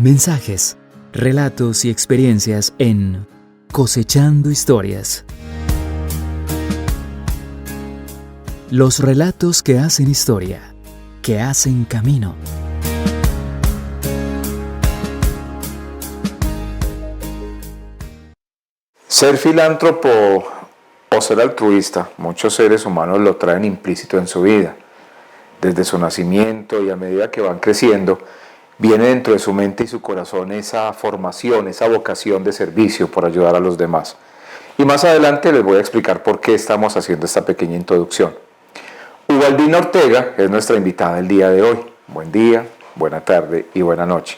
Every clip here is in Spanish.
Mensajes, relatos y experiencias en Cosechando Historias. Los relatos que hacen historia, que hacen camino. Ser filántropo o ser altruista, muchos seres humanos lo traen implícito en su vida. Desde su nacimiento y a medida que van creciendo, viene dentro de su mente y su corazón esa formación, esa vocación de servicio por ayudar a los demás. Y más adelante les voy a explicar por qué estamos haciendo esta pequeña introducción. Ubaldina Ortega es nuestra invitada el día de hoy. Buen día, buena tarde y buena noche.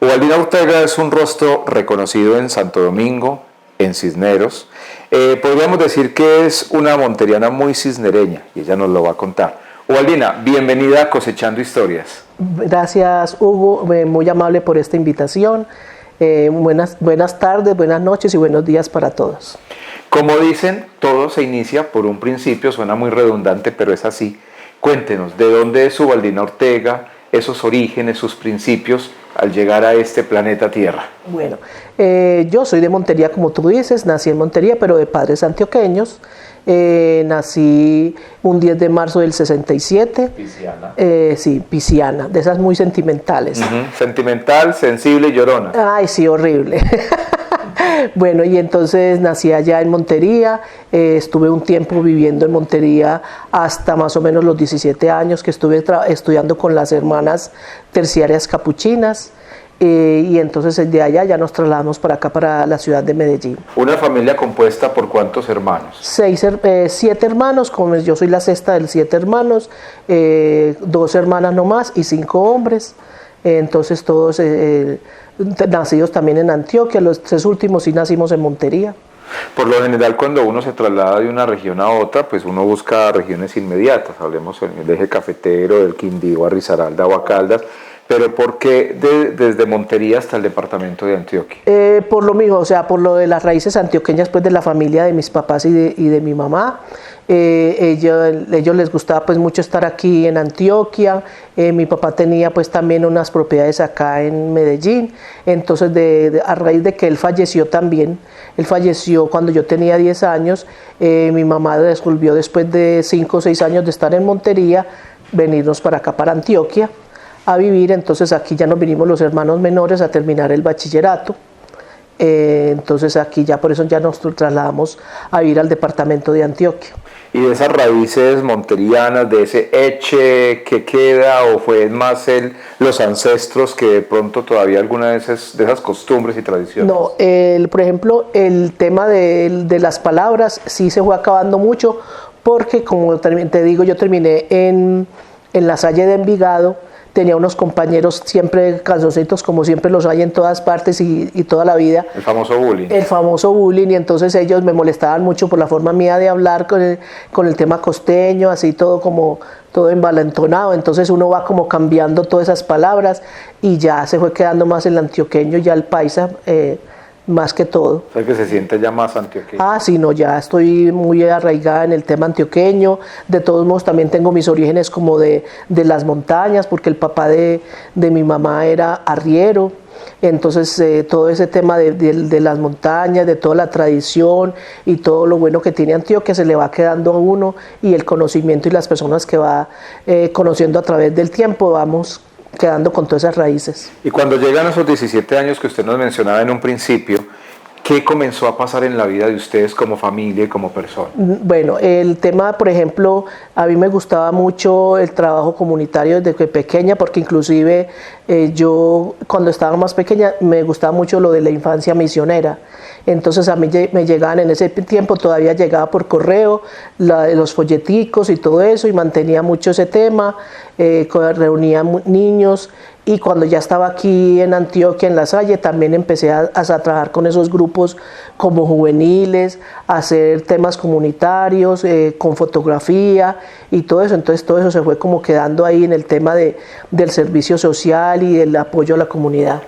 Ubaldina Ortega es un rostro reconocido en Santo Domingo, en Cisneros. Podríamos decir que es una monteriana muy cisnereña y ella nos lo va a contar. Ubaldina, bienvenida a Cosechando Historias. Gracias, Hugo, muy amable por esta invitación. Buenas tardes, buenas noches y buenos días para todos. Como dicen, todo se inicia por un principio, suena muy redundante, pero es así. Cuéntenos, ¿de dónde es Ubaldina Ortega, esos orígenes, sus principios al llegar a este planeta Tierra? Bueno, yo soy de Montería, como tú dices, nací en Montería, pero de padres antioqueños. Nací un 10 de marzo del 67. Pisciana. Sí, pisciana, de esas muy sentimentales. Sentimental, sensible y llorona. Ay, sí, horrible. Bueno, y entonces nací allá en Montería, estuve un tiempo viviendo en Montería hasta más o menos los 17 años que estuve estudiando con las hermanas terciarias capuchinas. Y entonces de allá ya nos trasladamos para acá, para la ciudad de Medellín. ¿Una familia compuesta por cuántos hermanos? 7 hermanos, como yo soy la sexta de 7 hermanos, 2 hermanas nomás y 5 hombres. Entonces todos nacidos también en Antioquia, los 3 últimos sí nacimos en Montería. Por lo general, cuando uno se traslada de una región a otra, pues uno busca regiones inmediatas. Hablemos del eje cafetero, del Quindío a Risaralda o a Caldas. Pero ¿por qué desde Montería hasta el departamento de Antioquia? Por lo mismo, o sea, por lo de las raíces antioqueñas, pues de la familia de mis papás y de mi mamá. Ellos les gustaba pues mucho estar aquí en Antioquia. Mi papá tenía pues también unas propiedades acá en Medellín. Entonces a raíz de que él falleció también, él falleció cuando yo tenía 10 años, mi mamá resolvió después de 5 o 6 años de estar en Montería, venirnos para acá, para Antioquia, a vivir. Entonces aquí ya nos vinimos los hermanos menores a terminar el bachillerato. Entonces aquí ya por eso ya nos trasladamos a vivir al departamento de Antioquia. ¿Y de esas raíces monterianas, de ese eche que queda, o fue más los ancestros que de pronto todavía alguna de esas costumbres y tradiciones? No, por ejemplo, el tema de las palabras sí se fue acabando mucho, porque como te digo, yo terminé en La Salle de Envigado. Tenía unos compañeros siempre canzoncitos, como siempre los hay en todas partes y toda la vida. El famoso bullying. El famoso bullying, y entonces ellos me molestaban mucho por la forma mía de hablar con el tema costeño, así todo como todo envalentonado. Entonces uno va como cambiando todas esas palabras y ya se fue quedando más el antioqueño, ya el paisa, más que todo. O sea, que se siente ya más antioqueño. Ah, sí, no, ya estoy muy arraigada en el tema antioqueño. De todos modos, también tengo mis orígenes como de las montañas, porque el papá de mi mamá era arriero. Entonces, todo ese tema de las montañas, de toda la tradición y todo lo bueno que tiene Antioquia se le va quedando a uno, y el conocimiento y las personas que va conociendo a través del tiempo, vamos quedando con todas esas raíces. Y cuando llegan esos 17 años que usted nos mencionaba en un principio, ¿qué comenzó a pasar en la vida de ustedes como familia y como persona? Bueno, el tema, por ejemplo, a mí me gustaba mucho el trabajo comunitario desde pequeña, porque inclusive yo cuando estaba más pequeña me gustaba mucho lo de la infancia misionera. Entonces a mí me llegaban, en ese tiempo todavía llegaba por correo los folleticos y todo eso, y mantenía mucho ese tema, reunía niños. Y cuando ya estaba aquí en Antioquia, en La Salle, también empecé a trabajar con esos grupos como juveniles, a hacer temas comunitarios, con fotografía y todo eso. Entonces todo eso se fue como quedando ahí en el tema del servicio social y del apoyo a la comunidad.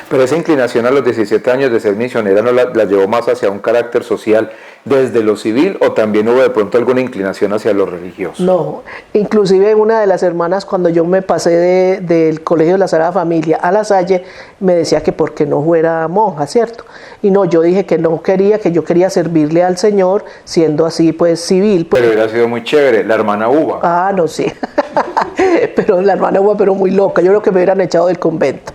Pero esa inclinación a los 17 años de ser misionera no la llevó más hacia un carácter social desde lo civil o también hubo de pronto alguna inclinación hacia lo religioso? No, inclusive una de las hermanas cuando yo me pasé del Colegio de la Sagrada Familia a La Salle me decía que porque no fuera monja, ¿cierto? Y no, yo dije que no quería, que yo quería servirle al Señor siendo así pues civil. Pues. Pero hubiera sido muy chévere, la hermana Uva. Ah, no, sí. Pero la hermana Uva, pero muy loca, yo creo que me hubieran echado del convento.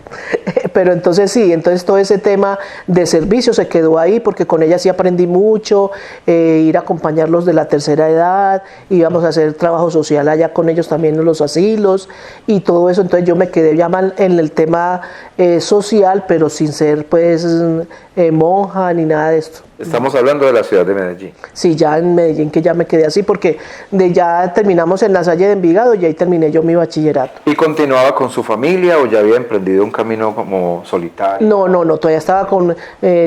Pero entonces sí, entonces todo ese tema de servicio se quedó ahí porque con ella sí aprendí mucho, ir a acompañarlos de la tercera edad, íbamos a hacer trabajo social allá con ellos también en los asilos y todo eso, entonces yo me quedé ya mal en el tema social, pero sin ser pues monja ni nada de esto. Estamos hablando de la ciudad de Medellín. Sí, ya en Medellín que ya me quedé así porque ya terminamos en La Salle de Envigado y ahí terminé yo mi bachillerato. ¿Y continuaba con su familia o ya había emprendido un camino como solitario? No, todavía estaba con,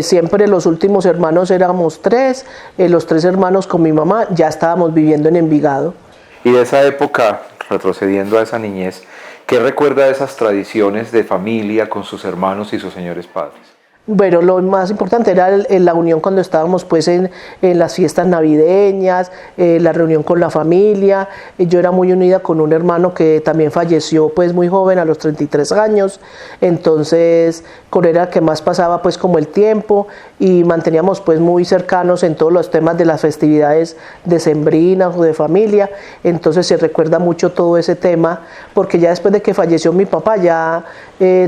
siempre los últimos hermanos éramos tres, los tres hermanos con mi mamá, ya estábamos viviendo en Envigado. Y de esa época, retrocediendo a esa niñez, ¿qué recuerda de esas tradiciones de familia con sus hermanos y sus señores padres? Bueno, lo más importante era la unión cuando estábamos pues en las fiestas navideñas, la reunión con la familia. Yo era muy unida con un hermano que también falleció pues muy joven, a los 33 años, entonces con él era el que más pasaba pues como el tiempo y manteníamos pues muy cercanos en todos los temas de las festividades decembrinas o de familia, entonces se recuerda mucho todo ese tema, porque ya después de que falleció mi papá ya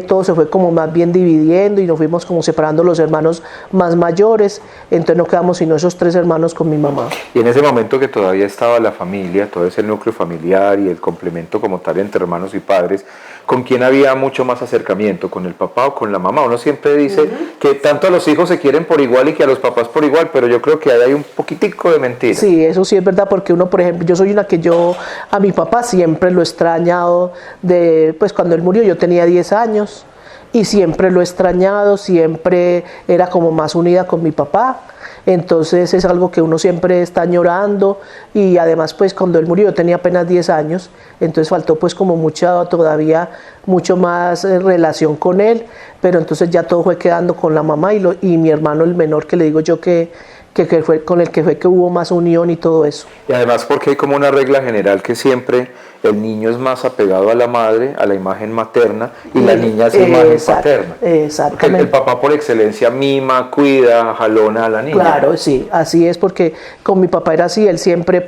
todo se fue como más bien dividiendo y nos fuimos como separando los hermanos más mayores, entonces no quedamos sino esos tres hermanos con mi mamá. Y en ese momento que todavía estaba la familia, todo ese núcleo familiar y el complemento como tal entre hermanos y padres, ¿con quién había mucho más acercamiento? ¿Con el papá o con la mamá? Uno siempre dice que tanto a los hijos se quieren por igual y que a los papás por igual, pero yo creo que ahí hay un poquitico de mentira. Sí, eso sí es verdad, porque uno, por ejemplo, yo soy una que yo a mi papá siempre lo he extrañado, pues cuando él murió yo tenía 10 años y siempre lo he extrañado, siempre era como más unida con mi papá. Entonces es algo que uno siempre está añorando y además pues cuando él murió yo tenía apenas 10 años, entonces faltó pues como todavía mucho más relación con él, pero entonces ya todo fue quedando con la mamá y mi hermano el menor, que le digo yo que fue con el que hubo más unión y todo eso. Y además porque hay como una regla general que siempre el niño es más apegado a la madre, a la imagen materna, y la niña es imagen paterna. Exactamente. Porque el papá por excelencia mima, cuida, jalona a la niña. Claro, sí, así es, porque con mi papá era así, él siempre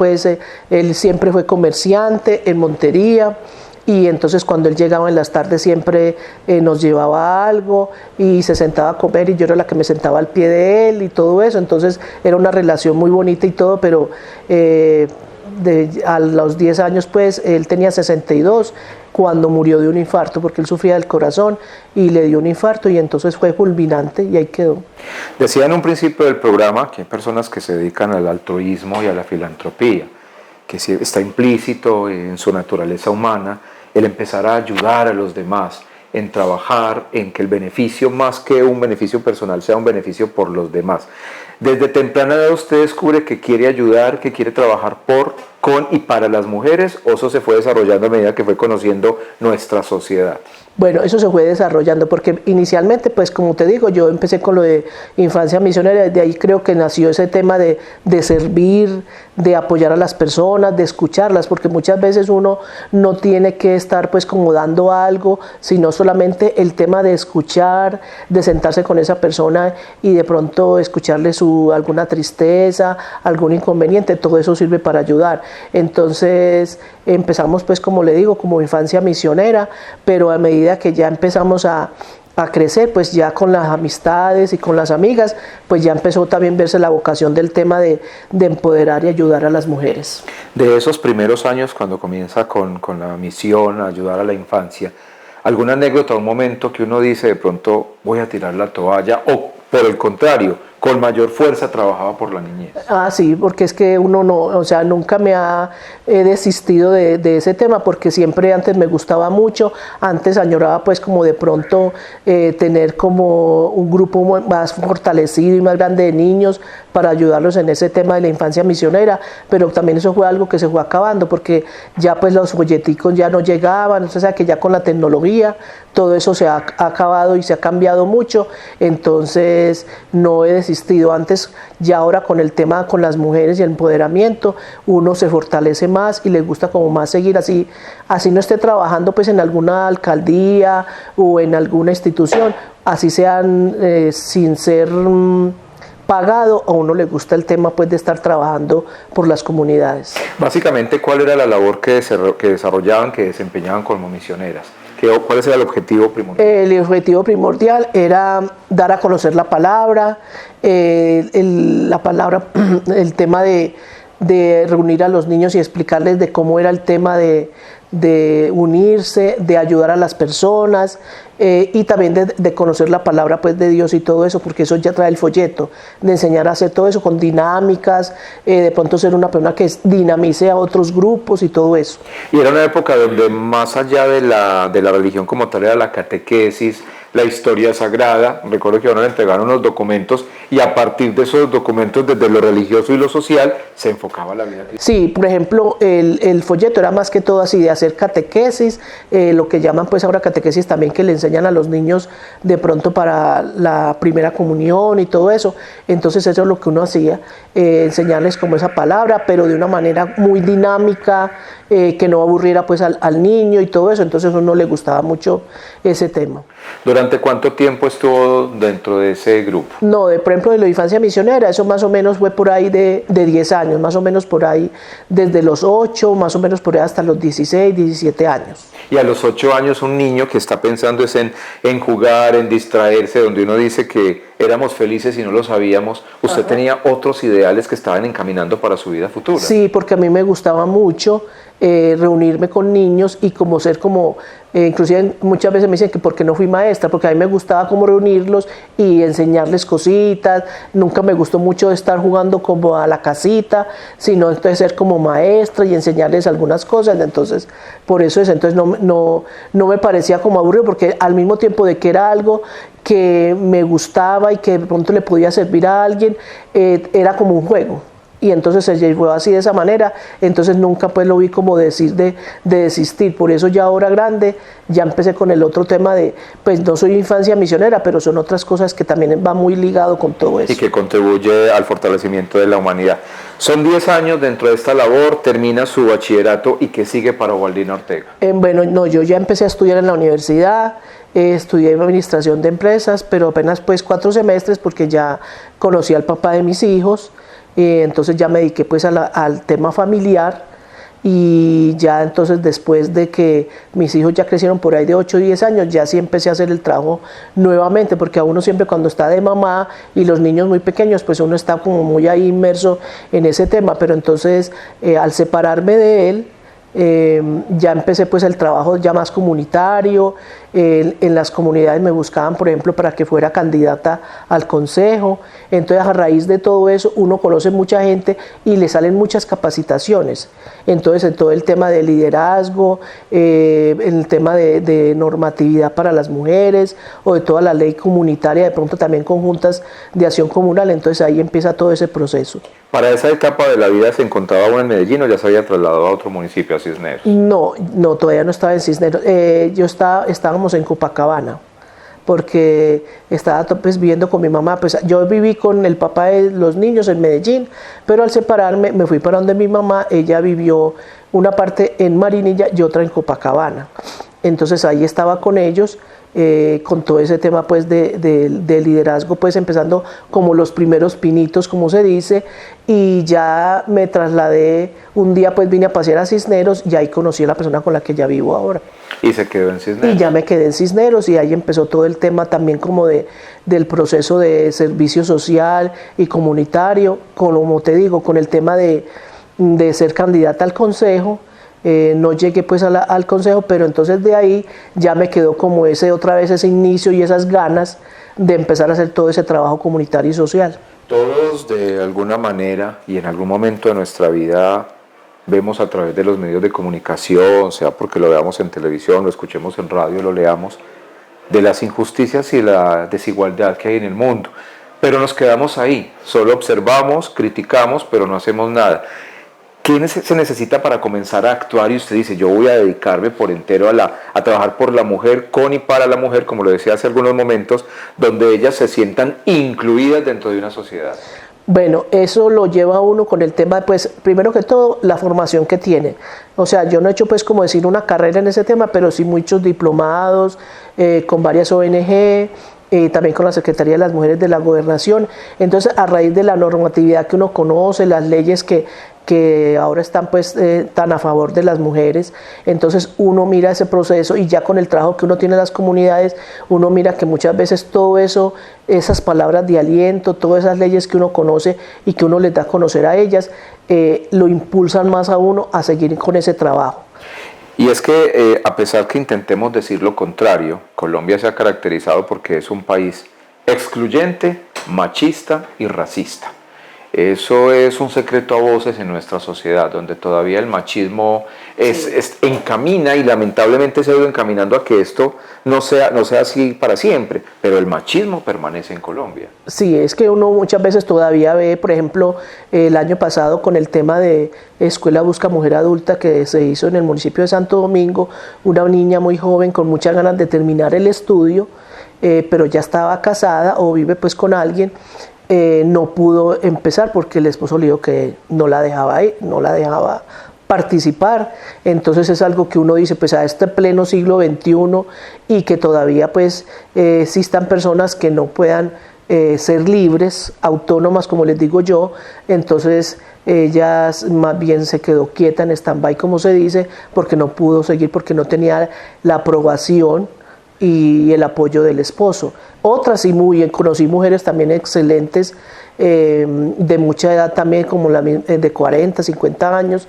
fue comerciante en Montería. Y entonces cuando él llegaba en las tardes siempre nos llevaba algo y se sentaba a comer y yo era la que me sentaba al pie de él y todo eso, entonces era una relación muy bonita y todo, pero a los 10 años pues él tenía 62 cuando murió de un infarto, porque él sufría del corazón y le dio un infarto y entonces fue fulminante y ahí quedó. Decía en un principio del programa que hay personas que se dedican al altruismo y a la filantropía, que está implícito en su naturaleza humana el empezar a ayudar a los demás, en trabajar en que el beneficio, más que un beneficio personal, sea un beneficio por los demás. Desde temprana edad usted descubre que quiere ayudar, que quiere trabajar con y para las mujeres, o eso se fue desarrollando a medida que fue conociendo nuestra sociedad. Bueno, eso se fue desarrollando porque inicialmente, pues como te digo, yo empecé con lo de infancia misionera, de ahí creo que nació ese tema de servir, de apoyar a las personas, de escucharlas, porque muchas veces uno no tiene que estar pues como dando algo, sino solamente el tema de escuchar, de sentarse con esa persona y de pronto escucharle alguna tristeza, algún inconveniente, todo eso sirve para ayudar. Entonces empezamos pues como le digo, como infancia misionera, pero a medida que ya empezamos a crecer, pues ya con las amistades y con las amigas, pues ya empezó también a verse la vocación del tema de empoderar y ayudar a las mujeres. De esos primeros años, cuando comienza con la misión, a ayudar a la infancia, ¿alguna anécdota, un momento que uno dice de pronto voy a tirar la toalla, o por el contrario, con mayor fuerza trabajaba por la niñez? Ah, sí, porque es que uno no, o sea, nunca he desistido de ese tema, porque siempre antes me gustaba mucho, antes añoraba pues como de pronto tener como un grupo más fortalecido y más grande de niños para ayudarlos en ese tema de la infancia misionera, pero también eso fue algo que se fue acabando, porque ya pues los folleticos ya no llegaban, o sea que ya con la tecnología todo eso se ha acabado y se ha cambiado mucho, entonces no he desistido. Antes, ya ahora con el tema con las mujeres y el empoderamiento, uno se fortalece más y les gusta como más seguir así no esté trabajando pues en alguna alcaldía o en alguna institución, así sean sin ser pagado, a uno le gusta el tema pues de estar trabajando por las comunidades. Básicamente, ¿cuál era la labor que desarrollaban, que desempeñaban como misioneras? ¿Cuál era el objetivo primordial? El objetivo primordial era dar a conocer la palabra, el tema de reunir a los niños y explicarles de cómo era el tema de unirse, de ayudar a las personas y también de conocer la palabra pues de Dios y todo eso, porque eso ya trae el folleto, de enseñar a hacer todo eso con dinámicas, de pronto ser una persona que dinamice a otros grupos y todo eso. Y era una época donde más allá de la religión como tal era la catequesis, la historia sagrada. Recuerdo que van a entregar unos documentos y a partir de esos documentos, desde lo religioso y lo social, se enfocaba la vida cristiana. Sí, por ejemplo, el folleto era más que todo así, de hacer catequesis, lo que llaman pues ahora catequesis también, que le enseñan a los niños de pronto para la primera comunión y todo eso. Entonces eso es lo que uno hacía, enseñarles como esa palabra, pero de una manera muy dinámica, que no aburriera pues al niño y todo eso. Entonces a uno le gustaba mucho ese tema. ¿Durante cuánto tiempo estuvo dentro de ese grupo? No, por ejemplo, de la infancia misionera, eso más o menos fue por ahí de 10 años, más o menos por ahí, desde los 8, más o menos por ahí hasta los 16, 17 años. Y a los 8 años un niño que está pensando es en jugar, en distraerse, donde uno dice que éramos felices y no lo sabíamos, usted tenía otros ideales que estaban encaminando para su vida futura. Sí, porque a mí me gustaba mucho reunirme con niños y como ser como, inclusive muchas veces me dicen que por qué no fui maestra, porque a mí me gustaba como reunirlos y enseñarles cositas. Nunca me gustó mucho estar jugando como a la casita, sino entonces ser como maestra y enseñarles algunas cosas. Entonces por eso es, entonces no me parecía como aburrido, porque al mismo tiempo de que era algo que me gustaba y que de pronto le podía servir a alguien, era como un juego. Y entonces ella fue así de esa manera, entonces nunca pues lo vi como decir de desistir. Por eso ya ahora grande ya empecé con el otro tema de, pues no soy infancia misionera, pero son otras cosas que también va muy ligado con todo eso. Y que contribuye al fortalecimiento de la humanidad. Son 10 años dentro de esta labor, termina su bachillerato, ¿y qué sigue para Waldina Ortega? Bueno, no, yo ya empecé a estudiar en la universidad, estudié administración de empresas, pero apenas pues 4 semestres, porque ya conocí al papá de mis hijos. Entonces ya me dediqué pues al tema familiar, y ya entonces después de que mis hijos ya crecieron por ahí de 8 o 10 años, ya sí empecé a hacer el trabajo nuevamente, porque a uno siempre cuando está de mamá y los niños muy pequeños, pues uno está como muy ahí inmerso en ese tema. Pero entonces al separarme de él, ya empecé pues el trabajo ya más comunitario. En las comunidades me buscaban, por ejemplo, para que fuera candidata al consejo. Entonces a raíz de todo eso uno conoce mucha gente y le salen muchas capacitaciones. Entonces en todo el tema de liderazgo, en el tema de normatividad para las mujeres, o de toda la ley comunitaria, de pronto también con juntas de acción comunal. Entonces ahí empieza todo ese proceso. ¿Para esa etapa de la vida se encontraba uno en Medellín o ya se había trasladado a otro municipio, a Cisneros? No, todavía no estaba en Cisneros. Estábamos en Copacabana, porque estaba pues viviendo con mi mamá. Pues yo viví con el papá de los niños en Medellín, pero al separarme me fui para donde mi mamá. Ella vivió una parte en Marinilla y otra en Copacabana. Entonces ahí estaba con ellos, con todo ese tema pues de liderazgo, pues empezando como los primeros pinitos, como se dice. Y ya me trasladé, un día pues vine a pasear a Cisneros y ahí conocí a la persona con la que ya vivo ahora. ¿Y se quedó en Cisneros? Y ya me quedé en Cisneros, y ahí empezó todo el tema también como del proceso de servicio social y comunitario, como te digo, con el tema de ser candidata al consejo. No llegué pues al consejo, pero entonces de ahí ya me quedó como otra vez ese inicio y esas ganas de empezar a hacer todo ese trabajo comunitario y social. Todos de alguna manera y en algún momento de nuestra vida vemos a través de los medios de comunicación, sea porque lo veamos en televisión, lo escuchemos en radio, lo leamos, de las injusticias y la desigualdad que hay en el mundo. Pero nos quedamos ahí, solo observamos, criticamos, pero no hacemos nada. ¿Qué se necesita para comenzar a actuar? Y usted dice, yo voy a dedicarme por entero a trabajar por la mujer, con y para la mujer, como lo decía hace algunos momentos, donde ellas se sientan incluidas dentro de una sociedad. Bueno, eso lo lleva a uno con el tema, pues, primero que todo, la formación que tiene. O sea, yo no he hecho, pues, como decir, una carrera en ese tema, pero sí muchos diplomados, con varias ONG, también con la Secretaría de las Mujeres de la Gobernación. Entonces, a raíz de la normatividad que uno conoce, las leyes que ahora están pues tan a favor de las mujeres, entonces uno mira ese proceso y ya con el trabajo que uno tiene en las comunidades, uno mira que muchas veces todo eso, esas palabras de aliento, todas esas leyes que uno conoce y que uno les da a conocer a ellas, lo impulsan más a uno a seguir con ese trabajo. Y es que a pesar que intentemos decir lo contrario, Colombia se ha caracterizado porque es un país excluyente, machista y racista. Eso es un secreto a voces en nuestra sociedad, donde todavía el machismo encamina, y lamentablemente se ha ido encaminando a que esto no sea así para siempre, pero el machismo permanece en Colombia. Sí, es que uno muchas veces todavía ve, por ejemplo, el año pasado con el tema de Escuela Busca Mujer Adulta que se hizo en el municipio de Santo Domingo, una niña muy joven con muchas ganas de terminar el estudio, pero ya estaba casada o vive pues con alguien. No pudo empezar porque el esposo le dijo que no la dejaba ir, no la dejaba participar. Entonces es algo que uno dice, pues a este pleno siglo XXI, y que todavía pues existan personas que no puedan ser libres, autónomas, como les digo yo. Entonces ella más bien se quedó quieta en stand-by, como se dice, porque no pudo seguir, porque no tenía la aprobación y el apoyo del esposo. Otras y conocí mujeres también excelentes, de mucha edad también, como de 40, 50 años,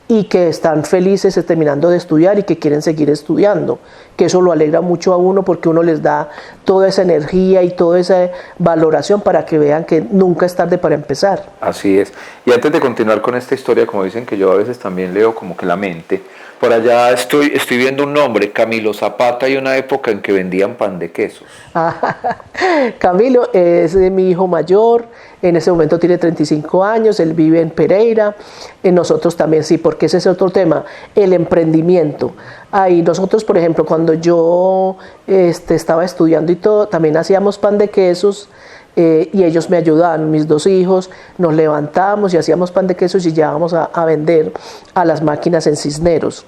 y que están felices terminando de estudiar y que quieren seguir estudiando, que eso lo alegra mucho a uno porque uno les da toda esa energía y toda esa valoración para que vean que nunca es tarde para empezar. Así es. Y antes de continuar con esta historia, como dicen que yo a veces también leo como que la mente, por allá estoy viendo un nombre, Camilo Zapata, y una época en que vendían pan de quesos. Camilo es mi hijo mayor, en ese momento tiene 35 años, él vive en Pereira, nosotros también sí, porque ese es otro tema, el emprendimiento. Ahí nosotros, por ejemplo, cuando yo estaba estudiando y todo, también hacíamos pan de quesos, y ellos me ayudaban, mis dos hijos, nos levantábamos y hacíamos pan de quesos y llevábamos a vender a las máquinas en Cisneros,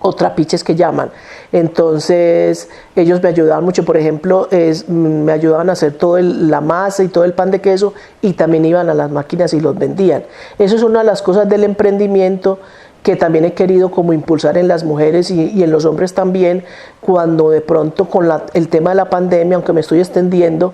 o trapiches que llaman. Entonces ellos me ayudaban mucho, por ejemplo, me ayudaban a hacer toda la masa y todo el pan de queso, y también iban a las máquinas y los vendían. Eso es una de las cosas del emprendimiento que también he querido como impulsar en las mujeres y en los hombres también, cuando de pronto con el tema de la pandemia, aunque me estoy extendiendo,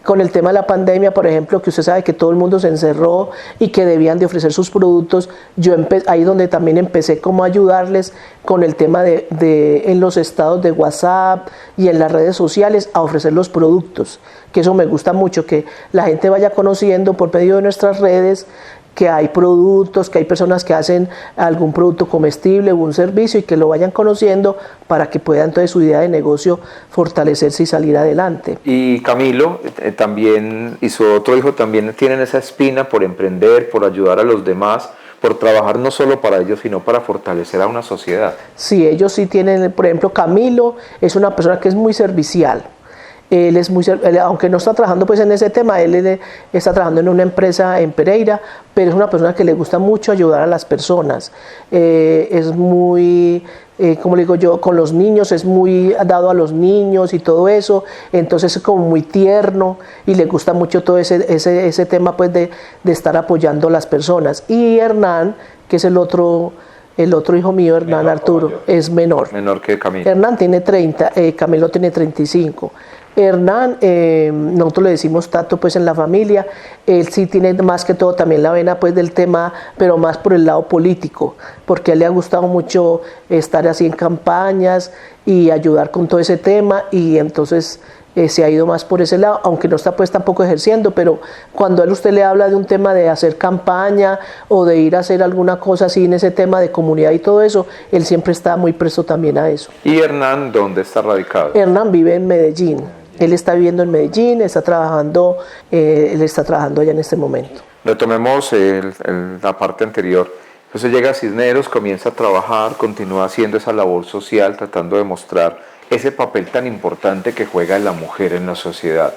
con el tema de la pandemia, por ejemplo, que usted sabe que todo el mundo se encerró y que debían de ofrecer sus productos, yo ahí donde también empecé como a ayudarles con el tema en los estados de WhatsApp y en las redes sociales a ofrecer los productos, que eso me gusta mucho, que la gente vaya conociendo por medio de nuestras redes que hay productos, que hay personas que hacen algún producto comestible o un servicio, y que lo vayan conociendo para que pueda entonces su idea de negocio fortalecerse y salir adelante. Y Camilo también, y su otro hijo también tienen esa espina por emprender, por ayudar a los demás, por trabajar no solo para ellos, sino para fortalecer a una sociedad. Sí, ellos sí tienen, por ejemplo, Camilo es una persona que es muy servicial. Él es aunque no está trabajando pues en ese tema, él está trabajando en una empresa en Pereira, pero es una persona que le gusta mucho ayudar a las personas. Es muy, como le digo yo, con los niños, es muy dado a los niños y todo eso, entonces es como muy tierno y le gusta mucho todo ese tema pues de estar apoyando a las personas. Y Hernán, que es el otro hijo mío, Hernán menor, Arturo, es menor. Menor que Camilo. Hernán tiene 30, Camilo tiene 35. Hernán, nosotros le decimos Tato pues en la familia, él sí tiene más que todo también la vena pues del tema, pero más por el lado político, porque a él le ha gustado mucho estar así en campañas y ayudar con todo ese tema, y entonces se ha ido más por ese lado, aunque no está pues tampoco ejerciendo, pero cuando usted le habla de un tema de hacer campaña o de ir a hacer alguna cosa así en ese tema de comunidad y todo eso, él siempre está muy presto también a eso. ¿Y Hernán dónde está radicado? Hernán vive en Medellín. Él está viviendo en Medellín, él está trabajando allá en este momento. Retomemos la parte anterior. Entonces llega a Cisneros, comienza a trabajar, continúa haciendo esa labor social, tratando de mostrar ese papel tan importante que juega la mujer en la sociedad.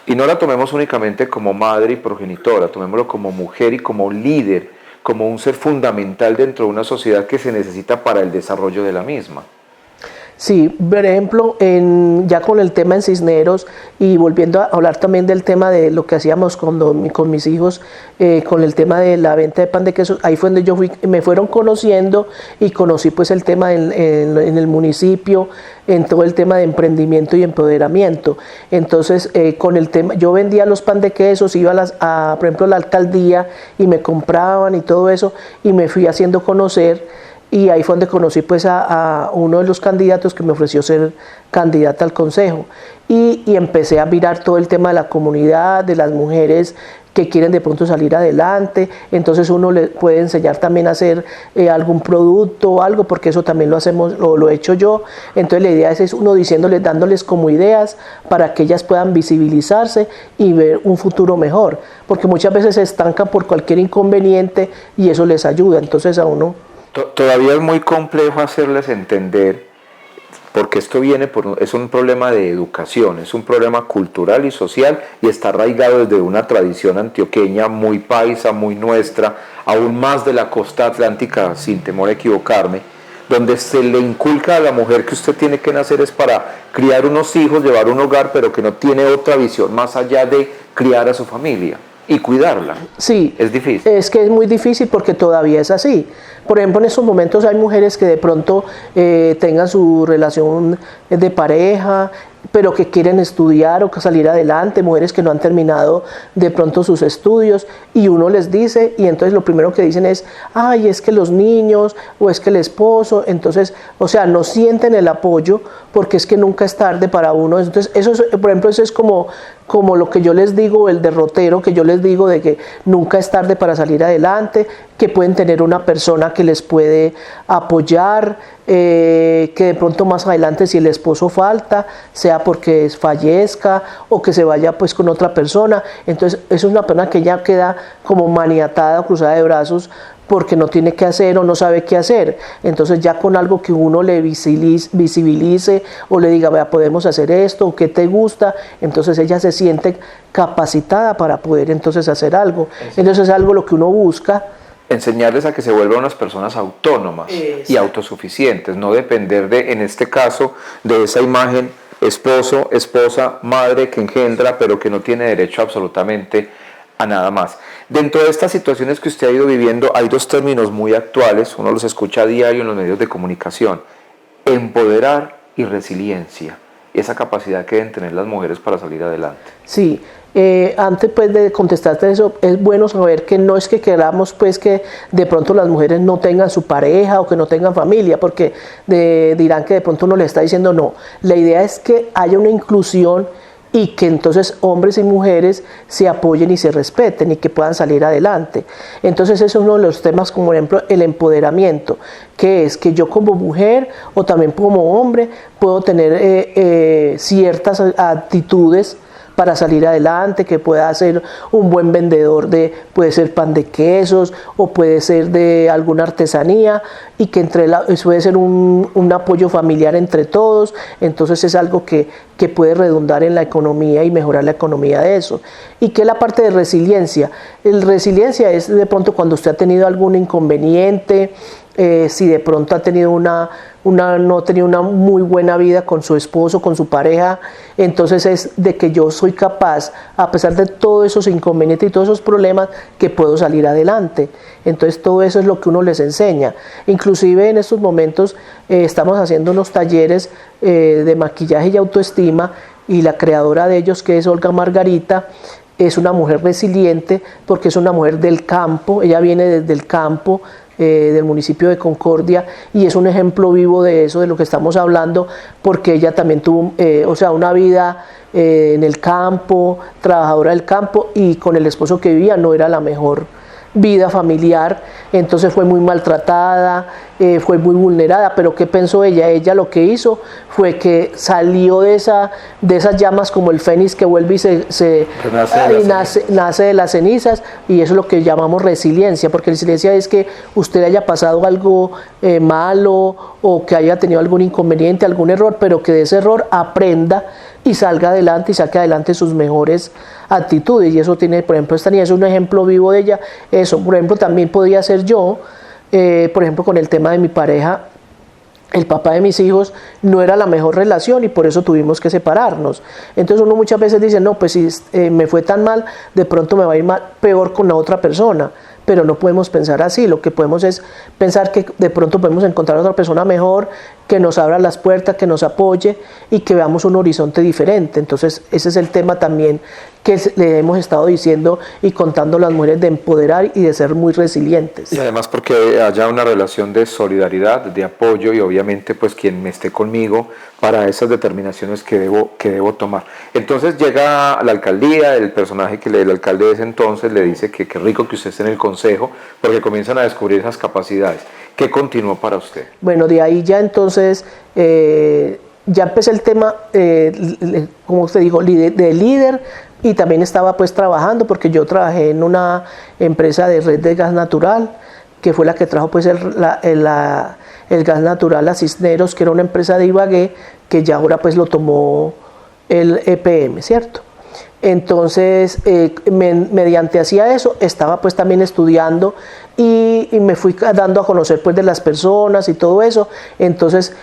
Y no la tomemos únicamente como madre y progenitora, tomémoslo como mujer y como líder, como un ser fundamental dentro de una sociedad que se necesita para el desarrollo de la misma. Sí, por ejemplo, ya con el tema en Cisneros y volviendo a hablar también del tema de lo que hacíamos con mis hijos, con el tema de la venta de pan de queso, ahí fue donde me fueron conociendo y conocí pues el tema en el municipio, en todo el tema de emprendimiento y empoderamiento. Entonces, con el tema, yo vendía los pan de quesos, iba por ejemplo, a la alcaldía y me compraban y todo eso, y me fui haciendo conocer. Y ahí fue donde conocí pues a uno de los candidatos que me ofreció ser candidata al consejo. Y empecé a mirar todo el tema de la comunidad, de las mujeres que quieren de pronto salir adelante. Entonces uno le puede enseñar también a hacer algún producto o algo, porque eso también lo hacemos, lo he hecho yo. Entonces la idea es uno diciéndoles, dándoles como ideas para que ellas puedan visibilizarse y ver un futuro mejor. Porque muchas veces se estancan por cualquier inconveniente y eso les ayuda. Entonces a uno... Todavía es muy complejo hacerles entender, porque esto es un problema de educación, es un problema cultural y social, y está arraigado desde una tradición antioqueña muy paisa, muy nuestra, aún más de la costa atlántica, sin temor a equivocarme, donde se le inculca a la mujer que usted tiene que nacer es para criar unos hijos, llevar un hogar, pero que no tiene otra visión más allá de criar a su familia y cuidarla. Sí, es difícil. Es que es muy difícil porque todavía es así. Por ejemplo, en estos momentos hay mujeres que de pronto tengan su relación de pareja, pero que quieren estudiar o que salir adelante, mujeres que no han terminado de pronto sus estudios, y uno les dice, y entonces lo primero que dicen es, ay, es que los niños, o es que el esposo, entonces, o sea, no sienten el apoyo, porque es que nunca es tarde para uno. Entonces, eso es, por ejemplo, eso es como lo que yo les digo, el derrotero, que yo les digo de que nunca es tarde para salir adelante, que pueden tener una persona que les puede apoyar, que de pronto más adelante si el esposo falta, sea porque fallezca o que se vaya pues con otra persona, entonces eso es una persona que ya queda como maniatada o cruzada de brazos porque no tiene qué hacer o no sabe qué hacer. Entonces ya con algo que uno le visibilice o le diga, vea, podemos hacer esto, o qué te gusta, entonces ella se siente capacitada para poder entonces hacer algo. Entonces es algo lo que uno busca. Enseñarles a que se vuelvan unas personas autónomas y autosuficientes, no depender de, en este caso, de esa imagen esposo, esposa, madre que engendra, pero que no tiene derecho absolutamente a nada más. Dentro de estas situaciones que usted ha ido viviendo, hay dos términos muy actuales, uno los escucha a diario en los medios de comunicación: empoderar y resiliencia, esa capacidad que deben tener las mujeres para salir adelante. Sí. Antes pues de contestarte eso, es bueno saber que no es que queramos pues que de pronto las mujeres no tengan su pareja o que no tengan familia, porque dirán que de pronto uno le está diciendo no. La idea es que haya una inclusión y que entonces hombres y mujeres se apoyen y se respeten y que puedan salir adelante. Entonces ese es uno de los temas, como por ejemplo el empoderamiento, que es que yo como mujer o también como hombre puedo tener ciertas actitudes para salir adelante, que pueda ser un buen vendedor puede ser pan de quesos o puede ser de alguna artesanía, y que puede ser un apoyo familiar entre todos. Entonces es algo que puede redundar en la economía y mejorar la economía de eso. Y que la parte de resiliencia, resiliencia es de pronto cuando usted ha tenido algún inconveniente, si de pronto ha tenido no ha tenido una muy buena vida con su esposo, con su pareja, entonces es de que yo soy capaz, a pesar de todos esos inconvenientes y todos esos problemas, que puedo salir adelante. Entonces todo eso es lo que uno les enseña. Inclusive en estos momentos estamos haciendo unos talleres de maquillaje y autoestima, y la creadora de ellos, que es Olga Margarita, es una mujer resiliente porque es una mujer del campo, ella viene desde el campo, del municipio de Concordia, y es un ejemplo vivo de eso, de lo que estamos hablando, porque ella también tuvo una vida en el campo, trabajadora del campo, y con el esposo que vivía no era la mejor vida familiar, entonces fue muy maltratada, fue muy vulnerada, pero ¿qué pensó ella? Ella lo que hizo fue que salió de esas llamas como el fénix que vuelve y nace de las cenizas, y eso es lo que llamamos resiliencia, porque resiliencia es que usted haya pasado algo malo o que haya tenido algún inconveniente, algún error, pero que de ese error aprenda y salga adelante y saque adelante sus mejores actitudes. Y eso tiene, por ejemplo, esta niña es un ejemplo vivo de ella. Eso, por ejemplo, también podía ser yo, por ejemplo, con el tema de mi pareja. El papá de mis hijos no era la mejor relación y por eso tuvimos que separarnos. Entonces uno muchas veces dice, no, pues si me fue tan mal, de pronto me va a ir peor con la otra persona. Pero no podemos pensar así, lo que podemos es pensar que de pronto podemos encontrar a otra persona mejor, que nos abra las puertas, que nos apoye y que veamos un horizonte diferente. Entonces ese es el tema también que le hemos estado diciendo y contando a las mujeres, de empoderar y de ser muy resilientes. Y además porque haya una relación de solidaridad, de apoyo y obviamente pues quien me esté conmigo para esas determinaciones que debo tomar. Entonces llega a la alcaldía, el personaje el alcalde de ese entonces le dice que qué rico que usted esté en el consejo, porque comienzan a descubrir esas capacidades. ¿Qué continuó para usted? Bueno, de ahí ya entonces ya empecé el tema, como usted dijo, de líder, y también estaba pues trabajando, porque yo trabajé en una empresa de red de gas natural, que fue la que trajo pues el gas natural a Cisneros, que era una empresa de Ibagué, que ya ahora pues lo tomó el EPM, ¿cierto? Entonces, mediante hacía eso, estaba pues también estudiando y me fui dando a conocer pues de las personas y todo eso. Entonces,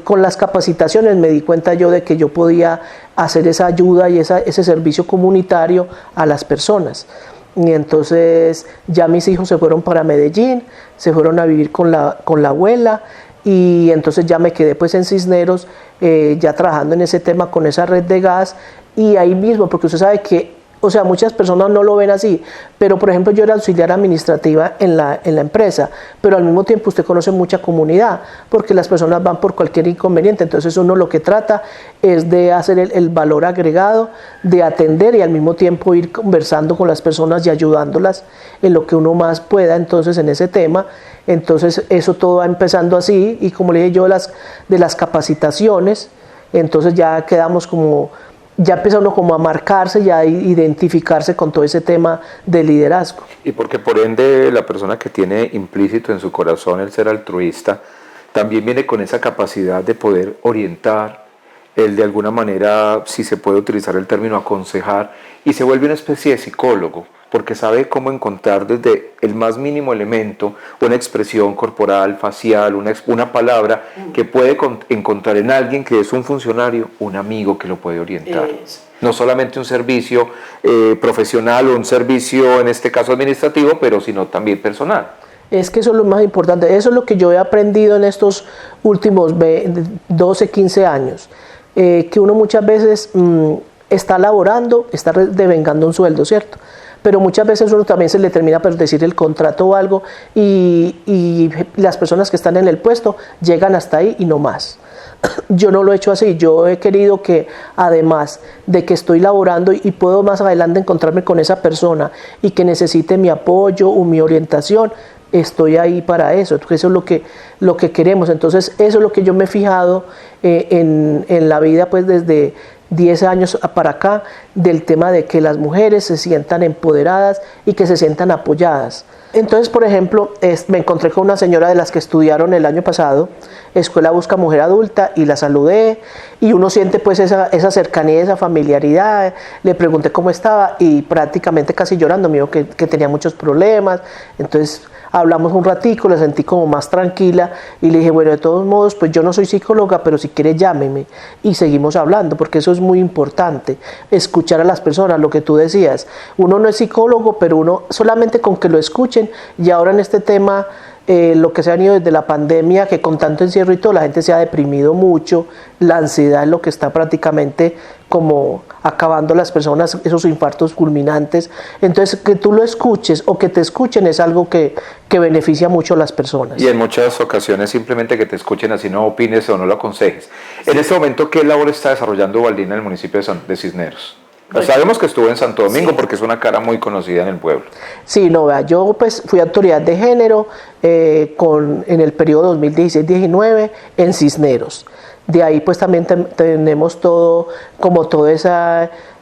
con las capacitaciones me di cuenta yo de que yo podía hacer esa ayuda y ese servicio comunitario a las personas. Y entonces ya mis hijos se fueron para Medellín, se fueron a vivir con la abuela, y entonces ya me quedé pues en Cisneros, ya trabajando en ese tema con esa red de gas. Y ahí mismo, porque usted sabe que, o sea, muchas personas no lo ven así, pero por ejemplo yo era auxiliar administrativa en la empresa, pero al mismo tiempo usted conoce mucha comunidad, porque las personas van por cualquier inconveniente. Entonces uno lo que trata es de hacer el valor agregado, de atender y al mismo tiempo ir conversando con las personas y ayudándolas en lo que uno más pueda entonces en ese tema. Entonces eso todo va empezando así, y como le dije yo, de las capacitaciones, entonces ya quedamos como, ya empieza uno como a marcarse y a identificarse con todo ese tema de liderazgo. Y porque por ende la persona que tiene implícito en su corazón el ser altruista, también viene con esa capacidad de poder orientar, el de alguna manera, si se puede utilizar el término aconsejar, y se vuelve una especie de psicólogo, porque sabe cómo encontrar desde el más mínimo elemento una expresión corporal, facial, una palabra que puede encontrar en alguien que es un funcionario, un amigo que lo puede orientar. No solamente un servicio profesional o un servicio, en este caso administrativo, pero sino también personal. Es que eso es lo más importante, eso es lo que yo he aprendido en estos últimos 12, 15 años, que uno muchas veces está laborando, está devengando un sueldo, ¿cierto? Pero muchas veces uno también se le termina por decir el contrato o algo, y las personas que están en el puesto llegan hasta ahí y no más. Yo no lo he hecho así. Yo he querido que, además de que estoy laborando y puedo más adelante encontrarme con esa persona y que necesite mi apoyo o mi orientación, estoy ahí para eso. Eso es lo que queremos. Entonces eso es lo que yo me he fijado en la vida pues desde 10 años para acá, del tema de que las mujeres se sientan empoderadas y que se sientan apoyadas. Entonces, por ejemplo, me encontré con una señora de las que estudiaron el año pasado, Escuela Busca Mujer Adulta, y la saludé, y uno siente pues esa cercanía, esa familiaridad. Le pregunté cómo estaba y prácticamente casi llorando me dijo que tenía muchos problemas. Entonces hablamos un ratico, la sentí como más tranquila y le dije, bueno, de todos modos, pues yo no soy psicóloga, pero si quiere llámeme, y seguimos hablando, porque eso es muy importante, escuchar a las personas. Lo que tú decías, uno no es psicólogo, pero uno solamente con que lo escuchen. Y ahora en este tema, lo que se ha ido desde la pandemia, que con tanto encierro y todo, la gente se ha deprimido mucho, la ansiedad es lo que está prácticamente como acabando las personas, esos infartos fulminantes. Entonces, que tú lo escuches o que te escuchen es algo que beneficia mucho a las personas. Y en muchas ocasiones simplemente que te escuchen, así no opines o no lo aconsejes. Sí. En este momento, ¿qué labor está desarrollando Ubaldina en el municipio de Cisneros? Sabemos que estuvo en Santo Domingo, sí, porque es una cara muy conocida en el pueblo. Sí, no, vea, yo pues fui autoridad de género en el periodo 2016-19 en Cisneros. De ahí pues también tenemos todo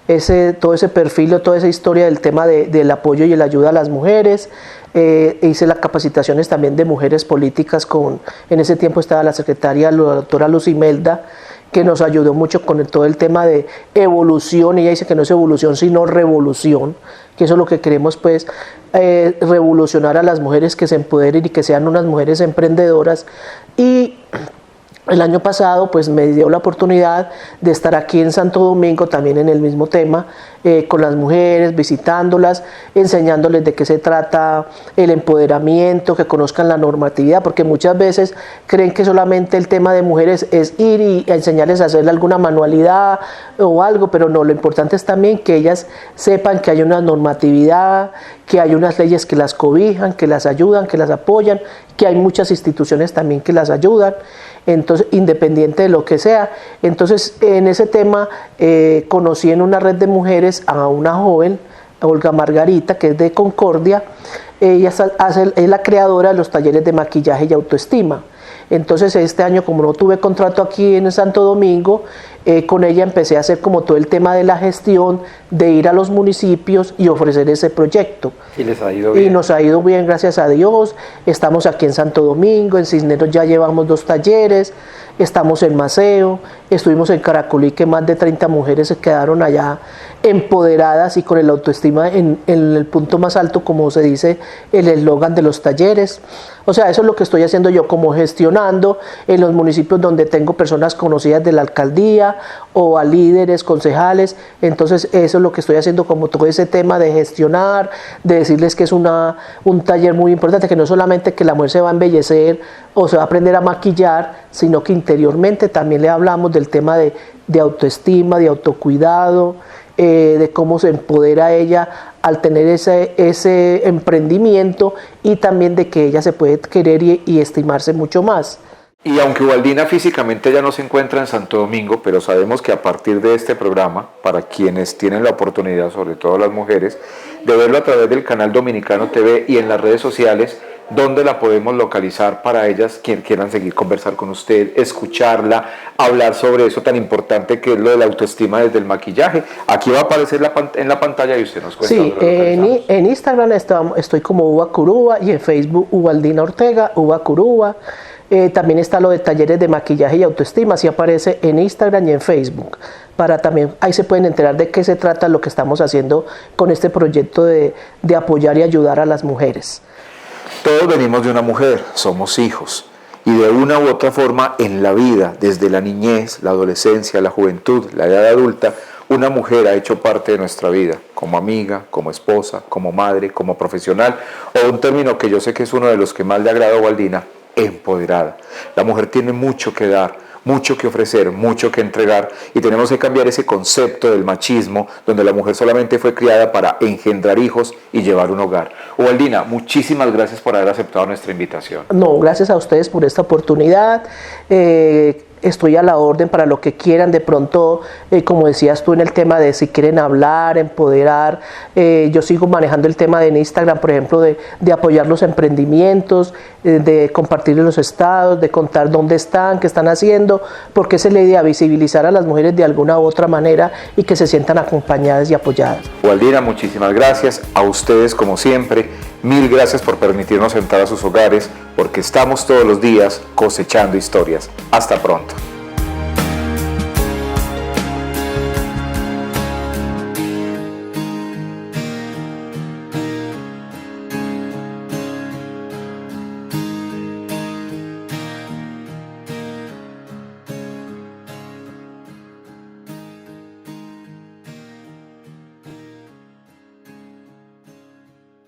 ese perfil, toda esa historia del tema del apoyo y la ayuda a las mujeres. Hice las capacitaciones también de mujeres políticas en ese tiempo estaba la secretaria, la doctora Luz Imelda, que nos ayudó mucho con todo el tema de evolución. Ella dice que no es evolución sino revolución, que eso es lo que queremos, pues revolucionar a las mujeres, que se empoderen y que sean unas mujeres emprendedoras. Y el año pasado pues me dio la oportunidad de estar aquí en Santo Domingo también en el mismo tema, con las mujeres, visitándolas, enseñándoles de qué se trata el empoderamiento, que conozcan la normatividad, porque muchas veces creen que solamente el tema de mujeres es ir y enseñarles a hacer alguna manualidad o algo, pero no, lo importante es también que ellas sepan que hay una normatividad, que hay unas leyes que las cobijan, que las ayudan, que las apoyan, que hay muchas instituciones también que las ayudan. Entonces, independiente de lo que sea. Entonces, en ese tema conocí en una red de mujeres a una joven, Olga Margarita, que es de Concordia. Ella es la creadora de los talleres de maquillaje y autoestima. Entonces este año, como no tuve contrato aquí en Santo Domingo, con ella empecé a hacer como todo el tema de la gestión, de ir a los municipios y ofrecer ese proyecto. ¿Y les ha ido bien? Y nos ha ido bien, gracias a Dios. Estamos aquí en Santo Domingo, en Cisneros ya llevamos 2 talleres, estamos en Maceo, estuvimos en Caracolí, que más de 30 mujeres se quedaron allá empoderadas y con el autoestima en el punto más alto, como se dice el eslogan de los talleres. O sea, eso es lo que estoy haciendo yo, como gestionando en los municipios donde tengo personas conocidas de la alcaldía o a líderes, concejales. Entonces eso es lo que estoy haciendo, como todo ese tema de gestionar, de decirles que es un taller muy importante, que no solamente que la mujer se va a embellecer o se va a aprender a maquillar, sino que interiormente también le hablamos del tema de autoestima, de autocuidado, de cómo se empodera ella al tener ese emprendimiento, y también de que ella se puede querer y estimarse mucho más. Y aunque Ubaldina físicamente ya no se encuentra en Santo Domingo, pero sabemos que a partir de este programa, para quienes tienen la oportunidad, sobre todo las mujeres, de verlo a través del canal Dominicano TV y en las redes sociales, ¿dónde la podemos localizar para ellas quien quieran seguir conversar con usted, escucharla, hablar sobre eso tan importante que es lo de la autoestima desde el maquillaje? Aquí va a aparecer en la pantalla y usted nos cuenta. Sí, en Instagram estoy como Uva Curuba, y en Facebook Ubaldina Ortega, Uva Curuba. También está lo de talleres de maquillaje y autoestima, así aparece en Instagram y en Facebook. Ahí se pueden enterar de qué se trata lo que estamos haciendo con este proyecto de apoyar y ayudar a las mujeres. Todos venimos de una mujer, somos hijos, y de una u otra forma en la vida, desde la niñez, la adolescencia, la juventud, la edad adulta, una mujer ha hecho parte de nuestra vida, como amiga, como esposa, como madre, como profesional, o un término que yo sé que es uno de los que más le agrada a Ubaldina, empoderada. La mujer tiene mucho que dar, mucho que ofrecer, mucho que entregar, y tenemos que cambiar ese concepto del machismo, donde la mujer solamente fue criada para engendrar hijos y llevar un hogar. Ubaldina, muchísimas gracias por haber aceptado nuestra invitación. No, gracias a ustedes por esta oportunidad. Estoy a la orden para lo que quieran. De pronto, como decías tú en el tema de si quieren hablar, empoderar, yo sigo manejando el tema de en Instagram, por ejemplo, de apoyar los emprendimientos, de compartir en los estados, de contar dónde están, qué están haciendo, porque esa es la idea, visibilizar a las mujeres de alguna u otra manera y que se sientan acompañadas y apoyadas. Ubaldina, muchísimas gracias. A ustedes, como siempre, mil gracias por permitirnos entrar a sus hogares, porque estamos todos los días cosechando historias. Hasta pronto.